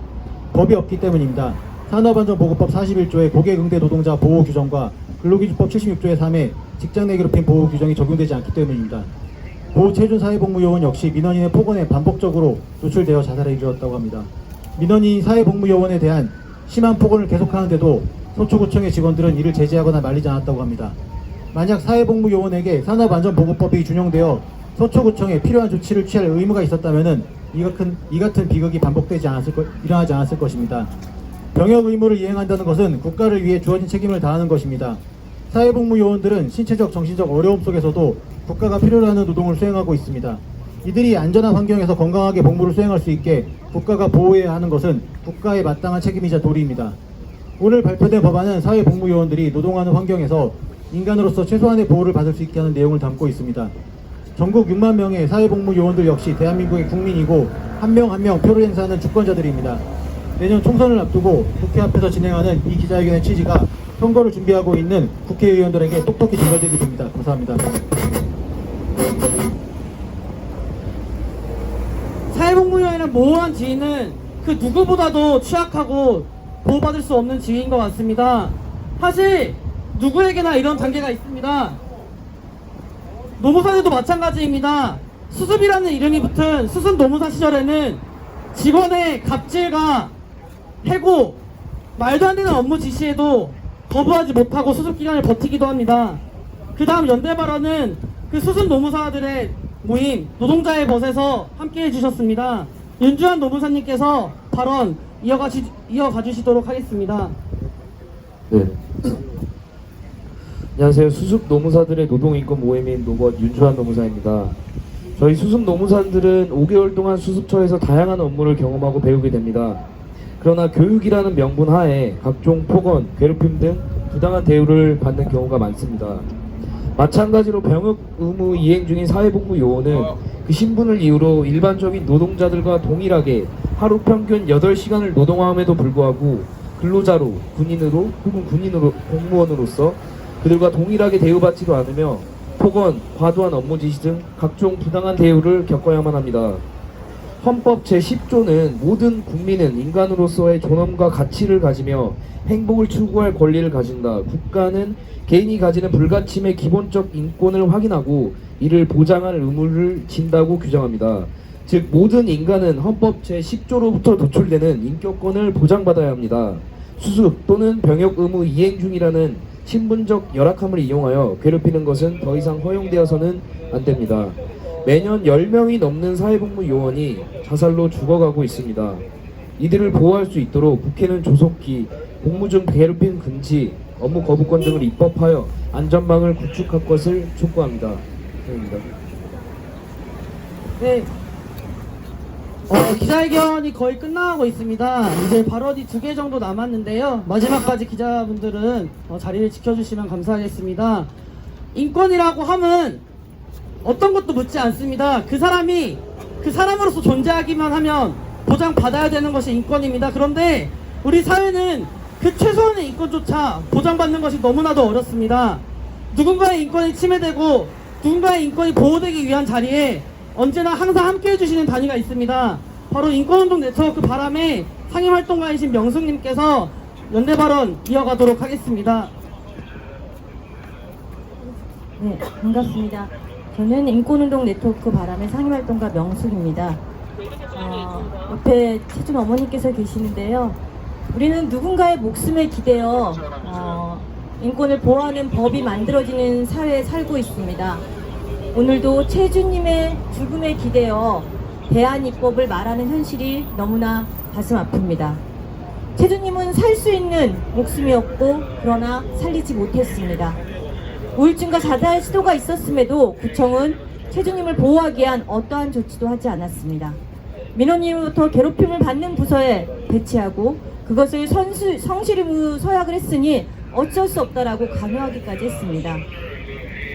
법이 없기 때문입니다. 산업안전보건법 41조의 고객응대 노동자 보호 규정과 근로기준법 76조의 3에 직장 내 괴롭힘 보호 규정이 적용되지 않기 때문입니다. 고 최준 사회복무요원 역시 민원인의 폭언에 반복적으로 노출되어 자살에 이르렀다고 합니다. 민원인이 사회복무요원에 대한 심한 폭언을 계속하는데도 서초구청의 직원들은 이를 제지하거나 말리지 않았다고 합니다. 만약 사회복무요원에게 산업안전보건법이 준용되어 서초구청에 필요한 조치를 취할 의무가 있었다면 이 같은 비극이 일어나지 않았을 것입니다. 병역 의무를 이행한다는 것은 국가를 위해 주어진 책임을 다하는 것입니다. 사회복무요원들은 신체적, 정신적 어려움 속에서도 국가가 필요로 하는 노동을 수행하고 있습니다. 이들이 안전한 환경에서 건강하게 복무를 수행할 수 있게 국가가 보호해야 하는 것은 국가의 마땅한 책임이자 도리입니다. 오늘 발표된 법안은 사회복무요원들이 노동하는 환경에서 인간으로서 최소한의 보호를 받을 수 있게 하는 내용을 담고 있습니다. 전국 6만 명의 사회복무요원들 역시 대한민국의 국민이고 한 명 한 명 표를 행사하는 주권자들입니다. 내년 총선을 앞두고 국회 앞에서 진행하는 이 기자회견의 취지가 선거를 준비하고 있는 국회의원들에게 똑똑히 전달되기 빕니다. 감사합니다. 사회복무요원이라는 모호한 지위는 그 누구보다도 취약하고 보호받을 수 없는 지위인 것 같습니다. 사실 누구에게나 이런 단계가 있습니다. 노무사들도 마찬가지입니다. 수습이라는 이름이 붙은 수습 노무사 시절에는 직원의 갑질과 해고, 말도 안 되는 업무 지시에도 거부하지 못하고 수습 기간을 버티기도 합니다. 그 다음 연대발언은 그 수습 노무사들의 모임 노동자의 벗에서 함께 해주셨습니다. 윤주환 노무사님께서 발언 이어가 주시도록 하겠습니다. 네. 안녕하세요. 수습 노무사들의 노동인권 모임인 노벗 윤주환 노무사입니다. 저희 수습 노무사들은 5개월 동안 수습처에서 다양한 업무를 경험하고 배우게 됩니다. 그러나 교육이라는 명분 하에 각종 폭언, 괴롭힘 등 부당한 대우를 받는 경우가 많습니다. 마찬가지로 병역 의무 이행 중인 사회복무 요원은 그 신분을 이유로 일반적인 노동자들과 동일하게 하루 평균 8시간을 노동함에도 불구하고 근로자로, 군인으로 혹은 공무원으로서 그들과 동일하게 대우받지도 않으며 폭언, 과도한 업무 지시 등 각종 부당한 대우를 겪어야만 합니다. 헌법 제10조는 모든 국민은 인간으로서의 존엄과 가치를 가지며 행복을 추구할 권리를 가진다. 국가는 개인이 가지는 불가침의 기본적 인권을 확인하고 이를 보장할 의무를 진다고 규정합니다. 즉 모든 인간은 헌법 제10조로부터 도출되는 인격권을 보장받아야 합니다. 수습 또는 병역 의무 이행 중이라는 신분적 열악함을 이용하여 괴롭히는 것은 더 이상 허용되어서는 안 됩니다. 매년 10명이 넘는 사회복무 요원이 자살로 죽어가고 있습니다. 이들을 보호할 수 있도록 국회는 조속히 복무 중 괴롭힘 금지, 업무 거부권 등을 입법하여 안전망을 구축할 것을 촉구합니다. 감사합니다. 네. 기자회견이 거의 끝나가고 있습니다. 이제 발언이 2개 정도 남았는데요. 마지막까지 기자분들은 자리를 지켜주시면 감사하겠습니다. 인권이라고 함은 어떤 것도 묻지 않습니다. 그 사람이 그 사람으로서 존재하기만 하면 보장받아야 되는 것이 인권입니다. 그런데 우리 사회는 그 최소한의 인권조차 보장받는 것이 너무나도 어렵습니다. 누군가의 인권이 침해되고 누군가의 인권이 보호되기 위한 자리에 언제나 항상 함께 해주시는 단위가 있습니다. 바로 인권운동 네트워크 바람의 상임활동가이신 명숙님께서 연대 발언 이어가도록 하겠습니다. 네, 반갑습니다. 저는 인권운동 네트워크 바람의 상임활동가 명숙입니다. 옆에 채준 어머니께서 계시는데요. 우리는 누군가의 목숨에 기대어 인권을 보호하는 법이 만들어지는 사회에 살고 있습니다. 오늘도 채준님의 죽음에 기대어 대한입법을 말하는 현실이 너무나 가슴 아픕니다. 채준님은 살 수 있는 목숨이었고 그러나 살리지 못했습니다. 우울증과 자살 시도가 있었음에도 구청은 채준님을 보호하기 위한 어떠한 조치도 하지 않았습니다. 민원인으로부터 괴롭힘을 받는 부서에 배치하고 그것을 성실 의무 서약을 했으니 어쩔 수 없다라고 강요하기까지 했습니다.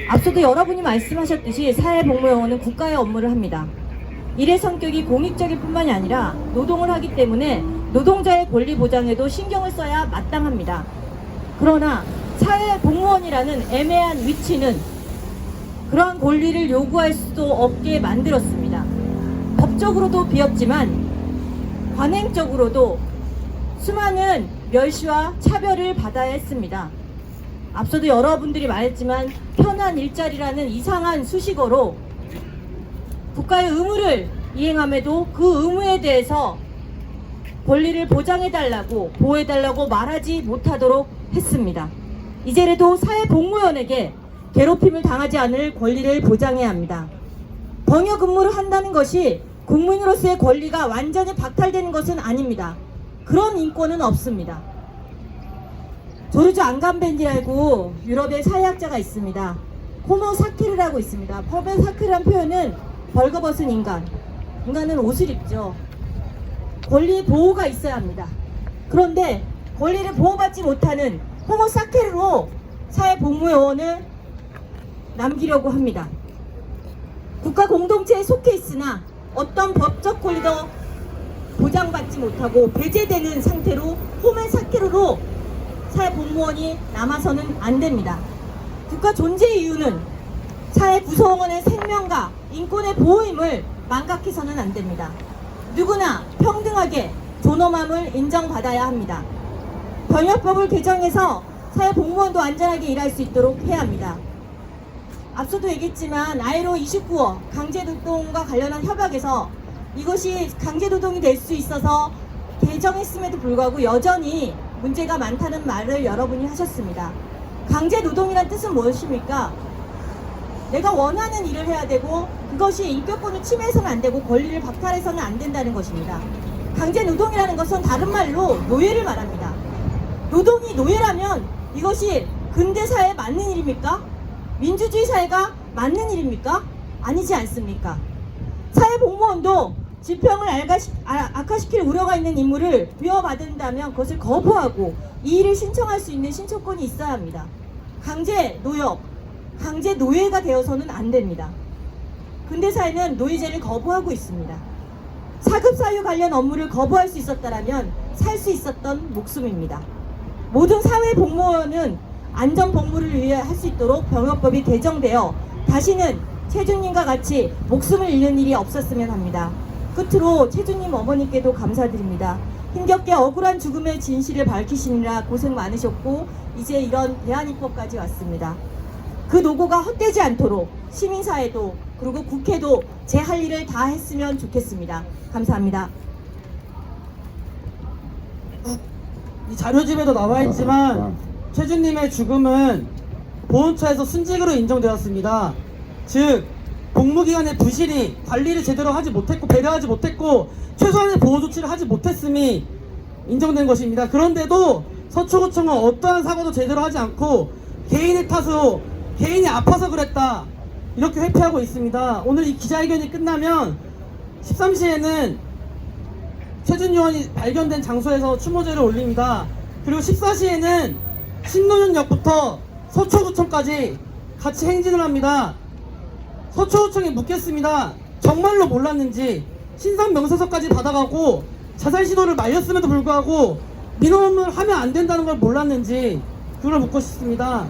앞서도 여러분이 말씀하셨듯이 사회복무요원은 국가의 업무를 합니다. 일의 성격이 공익적일 뿐만이 아니라 노동을 하기 때문에 노동자의 권리 보장에도 신경을 써야 마땅합니다. 그러나 사회복무원이라는 애매한 위치는 그러한 권리를 요구할 수도 없게 만들었습니다. 법적으로도 비었지만 관행적으로도 수많은 멸시와 차별을 받아야 했습니다. 앞서도 여러분들이 말했지만 편한 일자리라는 이상한 수식어로 국가의 의무를 이행함에도 그 의무에 대해서 권리를 보장해달라고 보호해달라고 말하지 못하도록 했습니다. 이제라도 사회복무원에게 괴롭힘을 당하지 않을 권리를 보장해야 합니다. 병역 근무를 한다는 것이 국민으로서의 권리가 완전히 박탈되는 것은 아닙니다. 그런 인권은 없습니다. 조르주 앙감벤디라고 유럽의 사회학자가 있습니다. 호모 사케르라고 있습니다. 법의 사케르란 표현은 벌거벗은 인간. 인간은 옷을 입죠. 권리 보호가 있어야 합니다. 그런데 권리를 보호받지 못하는 호모 사케르로 사회복무요원을 남기려고 합니다. 국가 공동체에 속해 있으나 어떤 법적 권리도 보장받지 못하고 배제되는 상태로 호모 사케르로 사회복무원이 남아서는 안 됩니다. 국가 존재 이유는 사회 구성원의 생명과 인권의 보호임을 망각해서는 안 됩니다. 누구나 평등하게 존엄함을 인정받아야 합니다. 병역법을 개정해서 사회복무원도 안전하게 일할 수 있도록 해야 합니다. 앞서도 얘기했지만 ILO 29호 강제노동과 관련한 협약에서 이것이 강제노동이 될 수 있어서 개정했음에도 불구하고 여전히 문제가 많다는 말을 여러분이 하셨습니다. 강제노동이란 뜻은 무엇입니까? 내가 원하는 일을 해야 되고 그것이 인격권을 침해해서는 안 되고 권리를 박탈해서는 안 된다는 것입니다. 강제노동이라는 것은 다른 말로 노예를 말합니다. 노동이 노예라면 이것이 근대사회에 맞는 일입니까? 민주주의 사회가 맞는 일입니까? 아니지 않습니까? 사회복무원도 질병을 악화시킬 우려가 있는 임무를 부여받는다면 그것을 거부하고 이 일을 신청할 수 있는 신청권이 있어야 합니다. 강제 노역, 강제 노예가 되어서는 안 됩니다. 근대사회는 노예제를 거부하고 있습니다. 사급사유 관련 업무를 거부할 수 있었다면 살 수 있었던 목숨입니다. 모든 사회복무원은 안전복무를 위해 할 수 있도록 병역법이 개정되어 다시는 최준님과 같이 목숨을 잃는 일이 없었으면 합니다. 끝으로 최준님 어머니께도 감사드립니다. 힘겹게 억울한 죽음의 진실을 밝히시느라 고생 많으셨고 이제 이런 대한입법까지 왔습니다. 그 노고가 헛되지 않도록 시민사회도 그리고 국회도 제 할 일을 다 했으면 좋겠습니다. 감사합니다. 이 자료집에도 나와 있지만 최준님의 죽음은 보훈처에서 순직으로 인정되었습니다. 즉 복무기간의 부실이 관리를 제대로 하지 못했고 배려하지 못했고 최소한의 보호 조치를 하지 못했음이 인정된 것입니다. 그런데도 서초구청은 어떠한 사과도 제대로 하지 않고 개인의 탓으로 개인이 아파서 그랬다 이렇게 회피하고 있습니다. 오늘 이 기자회견이 끝나면 13시에는 최준 요원이 발견된 장소에서 추모제를 올립니다. 그리고 14시에는 신논현역부터 서초구청까지 같이 행진을 합니다. 서초구청에 묻겠습니다. 정말로 몰랐는지 신상명세서까지 받아가고 자살시도를 말렸음에도 불구하고 민원을 하면 안 된다는 걸 몰랐는지 그걸 묻고 싶습니다.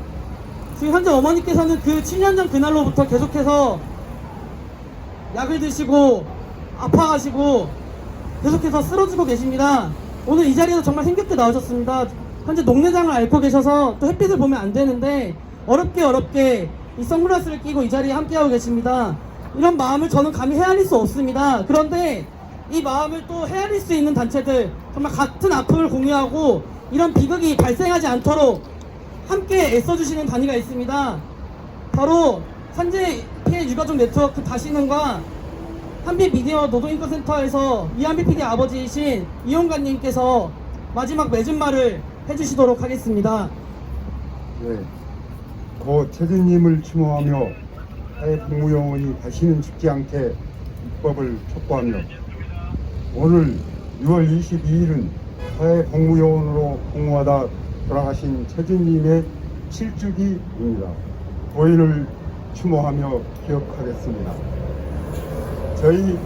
지금 현재 어머니께서는 그 7년 전 그날로부터 계속해서 약을 드시고 아파가시고 계속해서 쓰러지고 계십니다. 오늘 이 자리에서 정말 힘겹게 나오셨습니다. 현재 녹내장을 앓고 계셔서 또 햇빛을 보면 안 되는데 어렵게 이 선글라스를 끼고 이 자리에 함께하고 계십니다. 이런 마음을 저는 감히 헤아릴 수 없습니다. 그런데 이 마음을 또 헤아릴 수 있는 단체들 정말 같은 아픔을 공유하고 이런 비극이 발생하지 않도록 함께 애써주시는 단위가 있습니다. 바로 산재 피해 유가족 네트워크 다시는과 한빛미디어 노동인권센터에서 이한비 PD 아버지이신 이용관님께서 마지막 맺은 말을 해주시도록 하겠습니다. 네, 고 최준님을 추모하며 사회복무요원이 다시는 죽지 않게 입법을 촉구하며 오늘 6월 22일은 사회복무요원으로 복무하다 돌아가신 최준님의 7주기입니다. 고인을 추모하며 기억하겠습니다. 저희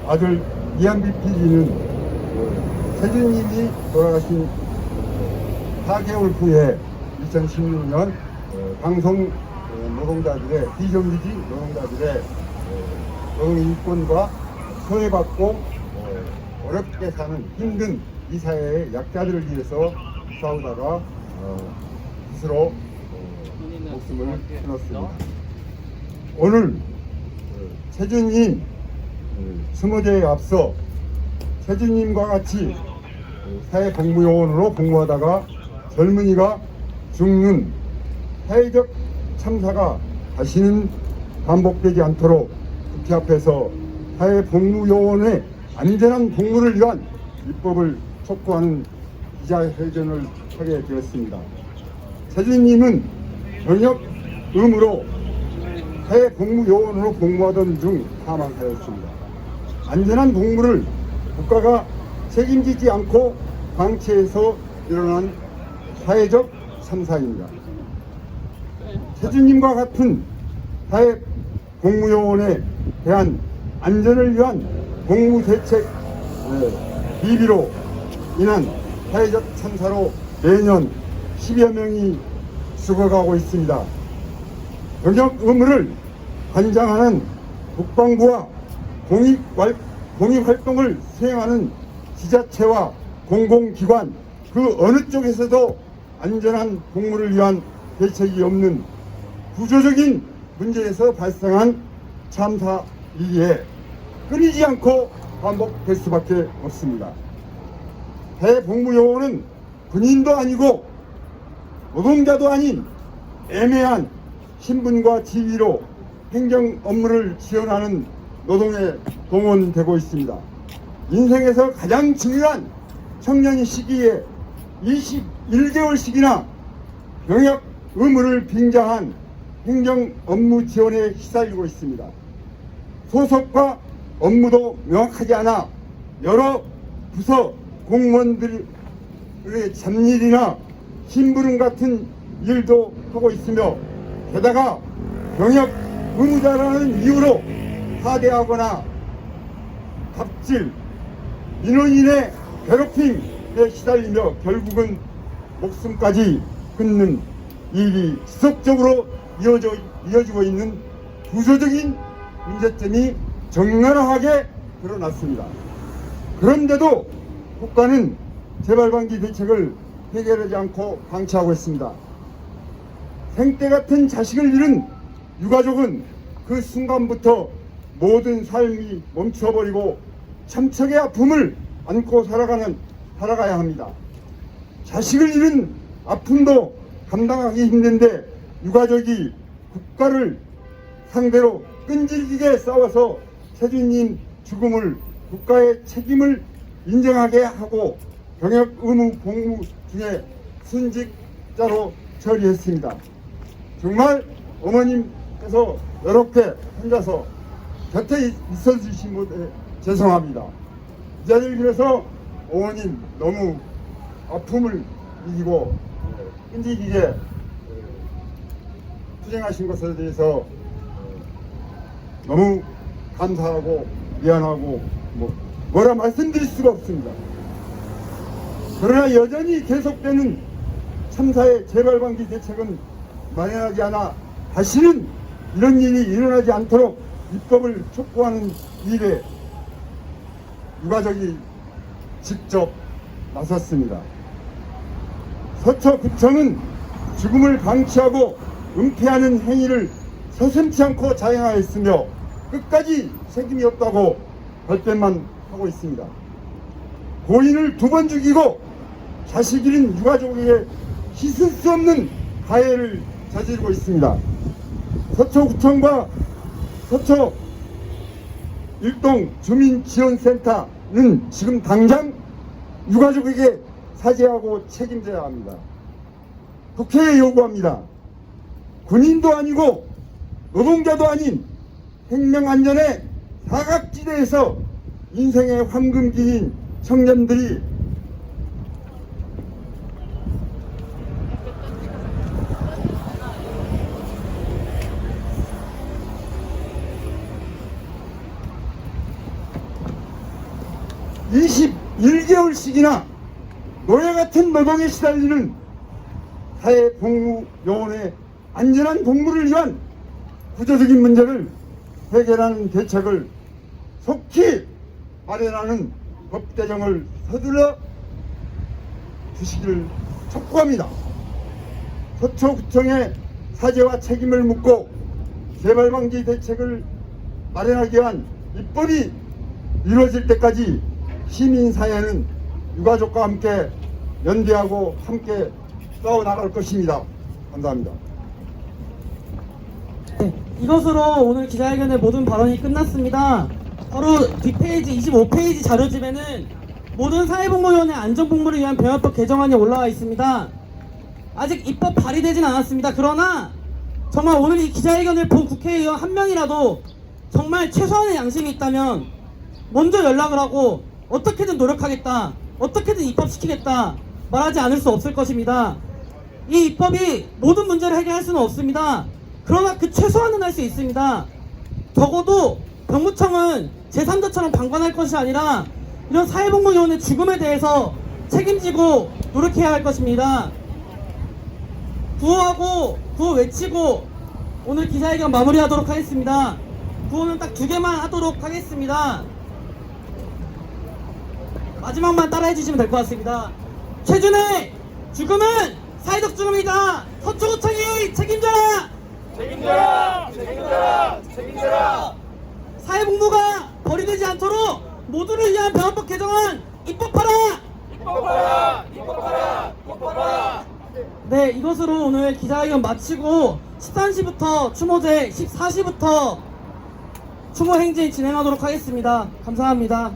아들 이한비 PD는 최준님이 돌아가신 4개월 후에 2016년 방송 노동자들의 비정규직 노동자들의 노동인권과 소외받고 어렵게 사는 힘든 이 사회의 약자들을 위해서 싸우다가 스스로 목숨을 끊었습니다. 오늘 최준님 추모제에 앞서 최준님과 같이 사회복무요원으로 복무하다가 젊은이가 죽는 사회적 참사가 다시는 반복되지 않도록 국회 앞에서 사회복무요원의 안전한 복무를 위한 입법을 촉구하는 기자회견을 하게 되었습니다. 최준님은 병역 의무로 사회복무요원으로 복무하던 중 사망하였습니다. 안전한 복무를 국가가 책임지지 않고 방치해서 일어난 사회적 참사입니다. 최준님과 같은 사회복무요원에 대한 안전을 위한 복무대책 미비로 인한 사회적 참사로 매년 10여 명이 죽어가고 있습니다. 병역 의무를 관장하는 국방부와 공익활동을 수행하는 지자체와 공공기관 그 어느 쪽에서도 안전한 복무를 위한 대책이 없는 구조적인 문제에서 발생한 참사이기에 끊이지 않고 반복될 수밖에 없습니다. 대복무요원은 군인도 아니고 노동자도 아닌 애매한 신분과 지위로 행정 업무를 지원하는 노동에 동원되고 있습니다. 인생에서 가장 중요한 청년 시기에 21개월씩이나 병역 의무를 빙자한 행정 업무 지원에 시달리고 있습니다. 소속과 업무도 명확하지 않아 여러 부서 공무원들의 잡일이나 심부름 같은 일도 하고 있으며 게다가 병역 의무자라는 이유로 하대하거나 갑질, 민원인의 괴롭힘에 시달리며 결국은 목숨까지 끊는 일이 지속적으로 이어지고 있는 구조적인 문제점이 적나라하게 드러났습니다. 그런데도 국가는 재발방지 대책을 해결하지 않고 방치하고 있습니다. 생때 같은 자식을 잃은 유가족은 그 순간부터 모든 삶이 멈춰버리고 참척의 아픔을 안고 살아가야 합니다. 자식을 잃은 아픔도 감당하기 힘든데 유가족이 국가를 상대로 끈질기게 싸워서 세준님 죽음을 국가의 책임을 인정하게 하고 병역 의무 복무 중에 순직자로 처리했습니다. 정말 어머님께서 이렇게 혼자서 곁에 있어주신 분에 죄송합니다. 이 자리를 빌어서 어머님 너무 아픔을 이기고 끈질기게 투쟁하신 것에 대해서 너무 감사하고 미안하고 뭐라 말씀드릴 수가 없습니다. 그러나 여전히 계속되는 참사의 재발방지 대책은 마련하지 않아 다시는 이런 일이 일어나지 않도록 입법을 촉구하는 일에 유가족이 직접 나섰습니다. 서초구청은 죽음을 방치하고 은폐하는 행위를 서슴지 않고 자행하였으며 끝까지 책임이 없다고 발뺌만 하고 있습니다. 고인을 2번 죽이고 자식 잃은 유가족에게 씻을 수 없는 가해를 저지르고 있습니다. 서초구청과 서초 일동 주민지원센터는 지금 당장 유가족에게 사죄하고 책임져야 합니다. 국회에 요구합니다. 군인도 아니고 노동자도 아닌 생명안전의 사각지대에서 인생의 황금기인 청년들이 (21개월씩이나) 노예 같은 노동에 시달리는 사회복무요원의 안전한 복무를 위한 구조적인 문제를 해결하는 대책을 속히 마련하는 법 개정을 서둘러 주시기를 촉구합니다. 서초구청의 사죄와 책임을 묻고 재발방지 대책을 마련하기 위한 입법이 이루어질 때까지 시민사회는 유가족과 함께 연대하고 함께 싸워나갈 것입니다. 감사합니다. 네, 이것으로 오늘 기자회견의 모든 발언이 끝났습니다. 바로 뒷페이지 25페이지 자료집에는 모든 사회복무요원의 안전복무를 위한 병역법 개정안이 올라와 있습니다. 아직 입법 발의되진 않았습니다. 그러나 정말 오늘 이 기자회견을 본 국회의원 한 명이라도 정말 최소한의 양심이 있다면 먼저 연락을 하고 어떻게든 노력하겠다, 어떻게든 입법시키겠다 말하지 않을 수 없을 것입니다. 이 입법이 모든 문제를 해결할 수는 없습니다. 그러나 그 최소한은 할 수 있습니다. 적어도 병무청은 제3자처럼 방관할 것이 아니라 이런 사회복무요원의 죽음에 대해서 책임지고 노력해야 할 것입니다. 구호하고 구호 외치고 오늘 기자회견 마무리하도록 하겠습니다. 구호는 딱 2개만 하도록 하겠습니다. 마지막만 따라해 주시면 될 것 같습니다. 최준의 죽음은 사회적 죽음이다. 서초구청이 책임져라. 책임져라. 책임져라. 책임져라. 사회복무가 버리되지 않도록 모두를 위한 병합법 개정안 입법하라. 입법하라. 입법하라. 입법하라. 네, 이것으로 오늘 기자회견 마치고 13시부터 추모제, 14시부터 추모 행진 진행하도록 하겠습니다. 감사합니다.